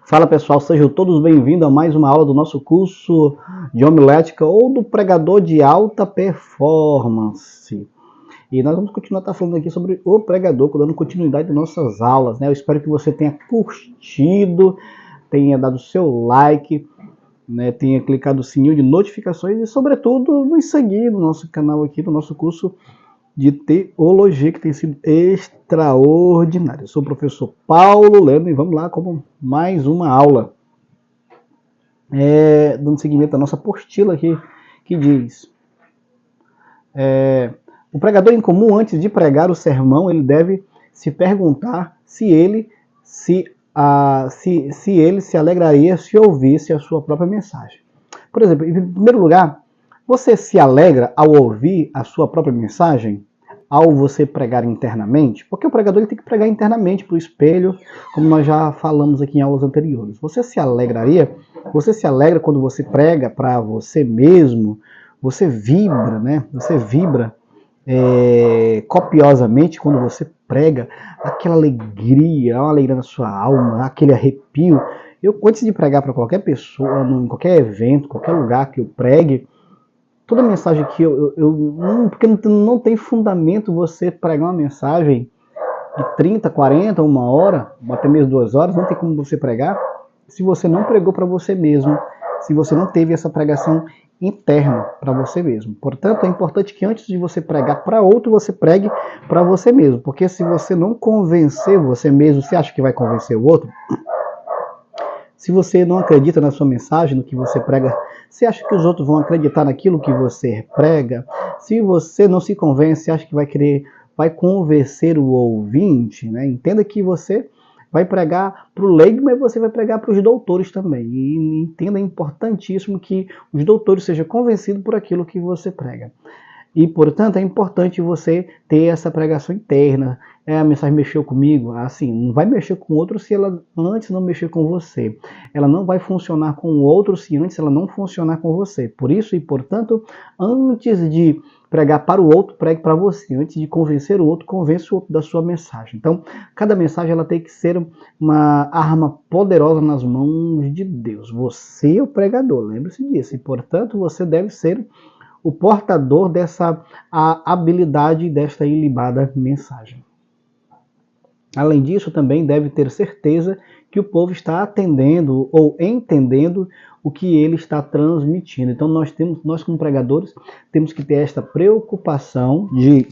Fala pessoal, sejam todos bem-vindos a mais uma aula do nosso curso de homilética ou do pregador de alta performance. E nós vamos continuar falando aqui sobre o pregador, dando continuidade às nossas aulas, né? Eu espero que você tenha curtido, tenha dado seu like, né? Tenha clicado no sininho de notificações e, sobretudo, nos seguir no nosso canal aqui, no nosso curso de teologia, que tem sido extraordinário. Eu sou o professor Paulo Lendo e vamos lá com mais uma aula. Dando seguimento à nossa apostila aqui, que diz: o pregador em comum, antes de pregar o sermão, ele deve se perguntar se ele se alegraria se ouvisse a sua própria mensagem. Por exemplo, em primeiro lugar, você se alegra ao ouvir a sua própria mensagem? Ao você pregar internamente? Porque o pregador ele tem que pregar internamente para o espelho, como nós já falamos aqui em aulas anteriores. Você se alegraria? Você se alegra quando você prega para você mesmo? Você vibra, né? Você vibra copiosamente quando você prega, aquela alegria, uma alegria na sua alma, aquele arrepio. Eu, antes de pregar para qualquer pessoa, em qualquer evento, qualquer lugar que eu pregue, toda mensagem que porque não tem fundamento você pregar uma mensagem de 30, 40, uma hora, até mesmo 2 horas, não tem como você pregar se você não pregou para você mesmo, se você não teve essa pregação interna para você mesmo. Portanto, é importante que antes de você pregar para outro, você pregue para você mesmo, porque se você não convencer você mesmo, você acha que vai convencer o outro? Se você não acredita na sua mensagem, no que você prega, você acha que os outros vão acreditar naquilo que você prega? Se você não se convence, acha que vai convencer o ouvinte, né? Entenda que você vai pregar para o leigo, mas você vai pregar para os doutores também. E entenda, é importantíssimo que os doutores sejam convencidos por aquilo que você prega. E, portanto, é importante você ter essa pregação interna. A mensagem mexeu comigo? Assim, não vai mexer com o outro se ela antes não mexer com você. Ela não vai funcionar com o outro se antes ela não funcionar com você. Por isso e, portanto, antes de pregar para o outro, pregue para você. Antes de convencer o outro, convença o outro da sua mensagem. Então, cada mensagem ela tem que ser uma arma poderosa nas mãos de Deus. Você é o pregador, lembre-se disso. E, portanto, você deve ser o portador dessa habilidade, desta ilibada mensagem. Além disso, também deve ter certeza que o povo está atendendo ou entendendo o que ele está transmitindo. Então, nós como pregadores, temos que ter esta preocupação de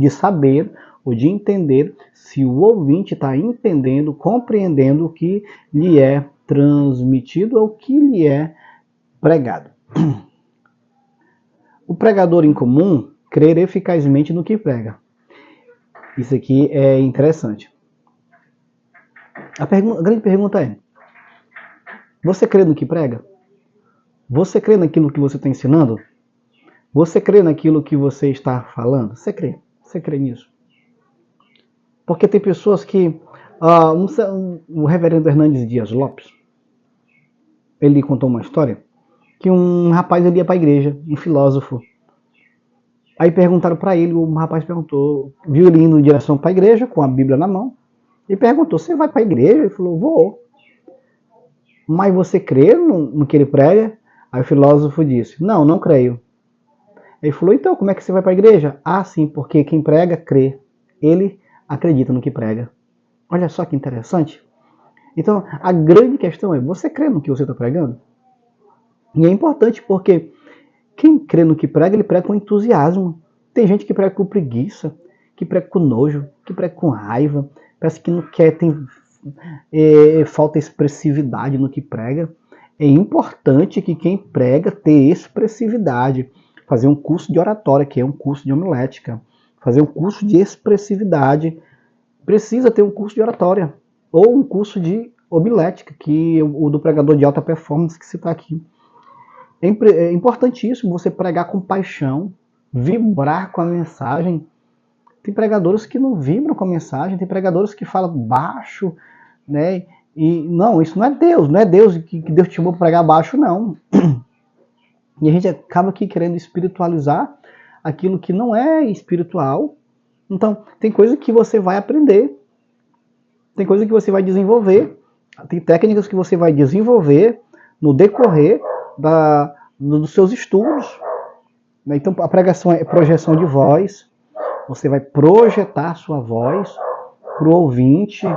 saber ou de entender se o ouvinte está entendendo, compreendendo o que lhe é transmitido ou o que lhe é pregado. O pregador em comum crer eficazmente no que prega. Isso aqui é interessante. A grande pergunta é: você crê no que prega? Você crê naquilo que você está ensinando? Você crê naquilo que você está falando? Você crê? Você crê nisso? Porque tem pessoas que... o reverendo Hernandes Dias Lopes, ele contou uma história que um rapaz ele ia para a igreja, um filósofo. Aí perguntaram para ele, o rapaz perguntou, viu ele indo em direção para a igreja, com a Bíblia na mão, e perguntou: você vai para a igreja? Ele falou: vou. Mas você crê no que ele prega? Aí o filósofo disse: não creio. Ele falou: então, como é que você vai para a igreja? Ah, sim, porque quem prega, crê. Ele acredita no que prega. Olha só que interessante. Então, a grande questão é: você crê no que você está pregando? E é importante porque quem crê no que prega, ele prega com entusiasmo. Tem gente que prega com preguiça, que prega com nojo, que prega com raiva, parece que não quer, falta expressividade no que prega. É importante que quem prega tenha expressividade. Fazer um curso de oratória, que é um curso de homilética. Fazer um curso de expressividade. Precisa ter um curso de oratória. Ou um curso de homilética, que é o do pregador de alta performance que se está aqui. É importantíssimo você pregar com paixão, vibrar com a mensagem. Tem pregadores que não vibram com a mensagem, tem pregadores que falam baixo, né? E não, isso não é Deus que Deus te chamou para pregar baixo, não. E a gente acaba aqui querendo espiritualizar aquilo que não é espiritual. Então, tem coisa que você vai aprender, tem coisa que você vai desenvolver, Tem técnicas que você vai desenvolver no decorrer dos seus estudos. Então, a pregação é projeção de voz. Você vai projetar sua voz para o ouvinte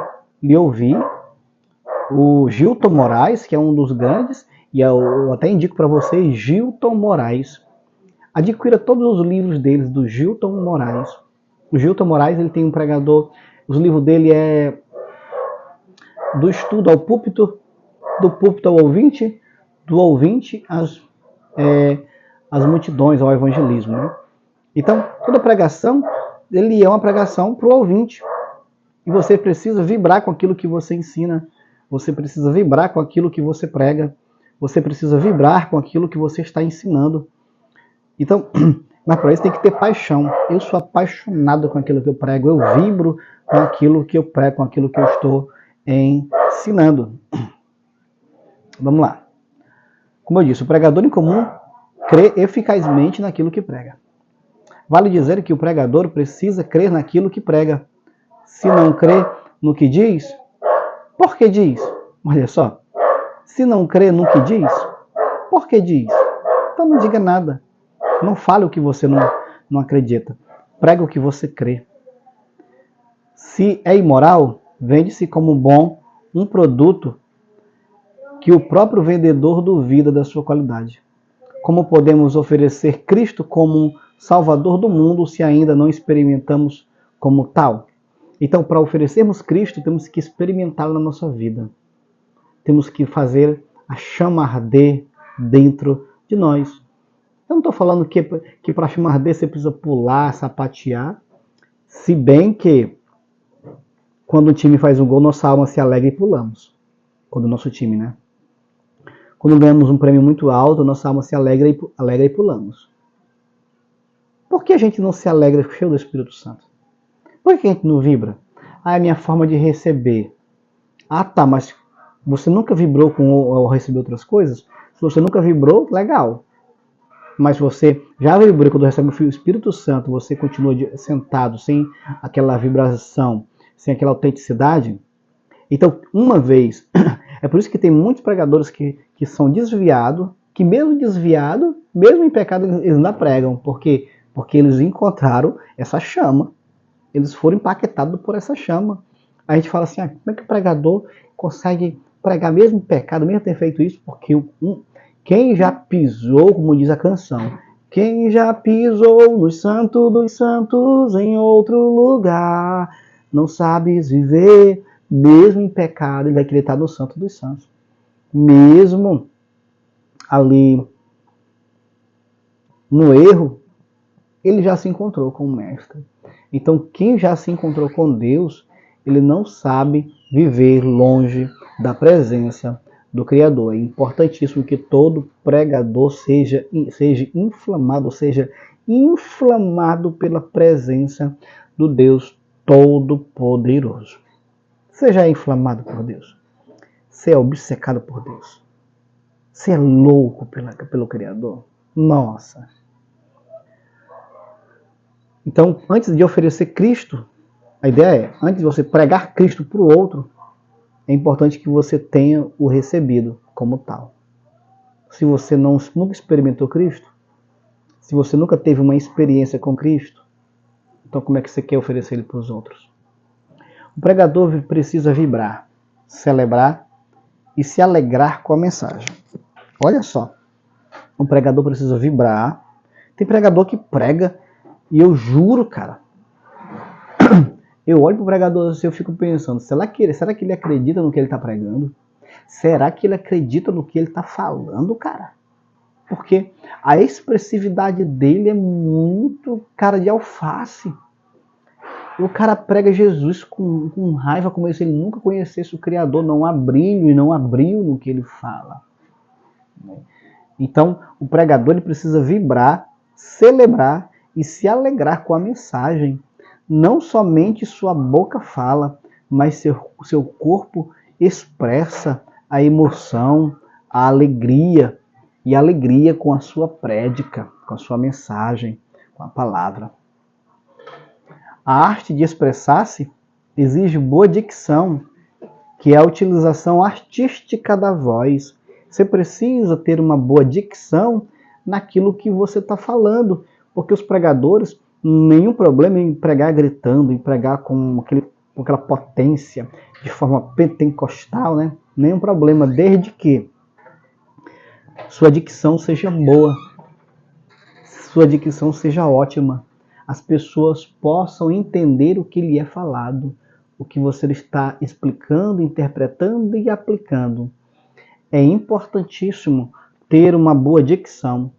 lhe ouvir. O Gilton Moraes, que é um dos grandes, e eu até indico para vocês, Gilton Moraes. Adquira todos os livros deles, do Gilton Moraes. O Gilton Moraes, ele tem um pregador, os livros dele é do estudo ao púlpito, do púlpito ao ouvinte, do ouvinte às multidões, ao evangelismo. Né? Então, toda pregação, ele é uma pregação para o ouvinte. E você precisa vibrar com aquilo que você ensina. Você precisa vibrar com aquilo que você prega. Você precisa vibrar com aquilo que você está ensinando. Então, mas para isso tem que ter paixão. Eu sou apaixonado com aquilo que eu prego. Eu vibro com aquilo que eu prego, com aquilo que eu estou ensinando. Vamos lá. Como eu disse, o pregador em comum crê eficazmente naquilo que prega. Vale dizer que o pregador precisa crer naquilo que prega. Se não crê no que diz, por que diz? Olha só. Se não crê no que diz, por que diz? Então não diga nada. Não fale o que você não acredita. Prega o que você crê. Se é imoral, vende-se como bom um produto que o próprio vendedor duvida da sua qualidade. Como podemos oferecer Cristo como Salvador do mundo se ainda não experimentamos como tal? Então, para oferecermos Cristo, temos que experimentá-lo na nossa vida. Temos que fazer a chama arder dentro de nós. Eu não estou falando que para a chama arder você precisa pular, sapatear. Se bem que quando o time faz um gol, nossa alma se alegra e pulamos. Quando o nosso time, né? Quando ganhamos um prêmio muito alto, nossa alma se alegra e pulamos. Por que a gente não se alegra cheio do Espírito Santo? Por que a gente não vibra? Ah, é a minha forma de receber. Ah, tá, mas você nunca vibrou ao receber outras coisas? Se você nunca vibrou, legal. Mas você já vibrou quando recebe o Espírito Santo, você continua sentado sem aquela vibração, sem aquela autenticidade? Então, uma vez, é por isso que tem muitos pregadores que são desviados, que mesmo desviados, mesmo em pecado, eles ainda pregam. Por quê? Porque eles encontraram essa chama. Eles foram empaquetados por essa chama. A gente fala assim, como é que o pregador consegue pregar mesmo em pecado, mesmo ter feito isso? Porque quem já pisou, como diz a canção, quem já pisou no santo dos santos em outro lugar, não sabes viver, mesmo em pecado, ele vai querer estar no santo dos santos. Mesmo ali no erro, ele já se encontrou com o mestre. Então, quem já se encontrou com Deus, ele não sabe viver longe da presença do Criador. É importantíssimo que todo pregador seja inflamado pela presença do Deus Todo-Poderoso. Seja inflamado por Deus. Você é obcecado por Deus. Você é louco pelo Criador. Nossa! Então, antes de oferecer Cristo, a ideia é, antes de você pregar Cristo para o outro, é importante que você tenha o recebido como tal. Se você nunca experimentou Cristo, se você nunca teve uma experiência com Cristo, então como é que você quer oferecer ele para os outros? O pregador precisa vibrar, celebrar e se alegrar com a mensagem. Olha só, o pregador precisa vibrar. Tem pregador que prega e eu juro, cara, eu olho para o pregador assim, eu fico pensando, será que ele acredita no que ele está pregando? Será que ele acredita no que ele está falando, cara? Porque a expressividade dele é muito cara de alface. O cara prega Jesus com raiva, como se ele nunca conhecesse o Criador. Não há brilho e não há brilho no que ele fala. Então, o pregador ele precisa vibrar, celebrar e se alegrar com a mensagem. Não somente sua boca fala, mas seu corpo expressa a emoção, a alegria, e a alegria com a sua prédica, com a sua mensagem, com a palavra. A arte de expressar-se exige boa dicção, que é a utilização artística da voz. Você precisa ter uma boa dicção naquilo que você está falando, porque os pregadores, nenhum problema em pregar gritando, em pregar com aquela potência, de forma pentecostal, né? Nenhum problema, desde que sua dicção seja boa, sua dicção seja ótima, as pessoas possam entender o que lhe é falado, o que você está explicando, interpretando e aplicando. É importantíssimo ter uma boa dicção.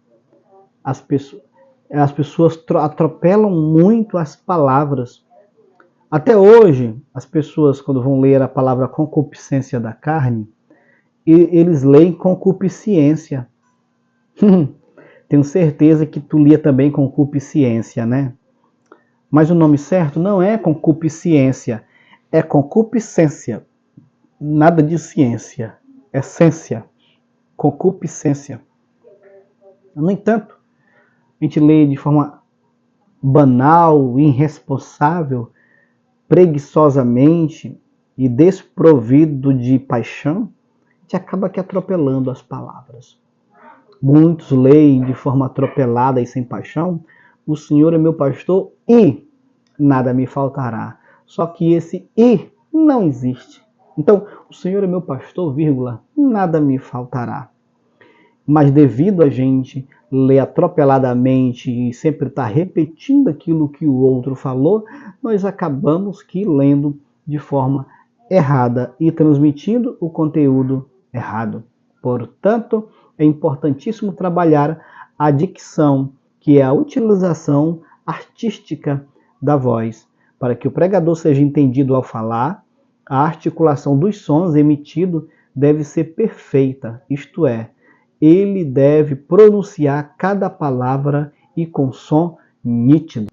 As pessoas atropelam muito as palavras. Até hoje, as pessoas, quando vão ler a palavra concupiscência da carne, eles leem concupiscência. Tenho certeza que tu lia também concupiscência, né? Mas o nome certo não é concupiscência, é concupiscência. Nada de ciência, essência, concupiscência. No entanto, a gente lê de forma banal, irresponsável, preguiçosamente e desprovido de paixão, a gente acaba que atropelando as palavras. Muitos leem de forma atropelada e sem paixão, o Senhor é meu pastor e nada me faltará. Só que esse e não existe. Então, o Senhor é meu pastor, vírgula, nada me faltará. Mas devido a gente ler atropeladamente e sempre estar repetindo aquilo que o outro falou, nós acabamos que lendo de forma errada e transmitindo o conteúdo errado. Portanto, é importantíssimo trabalhar a dicção, que é a utilização artística da voz, para que o pregador seja entendido ao falar. A articulação dos sons emitidos deve ser perfeita, isto é, ele deve pronunciar cada palavra e com som nítido.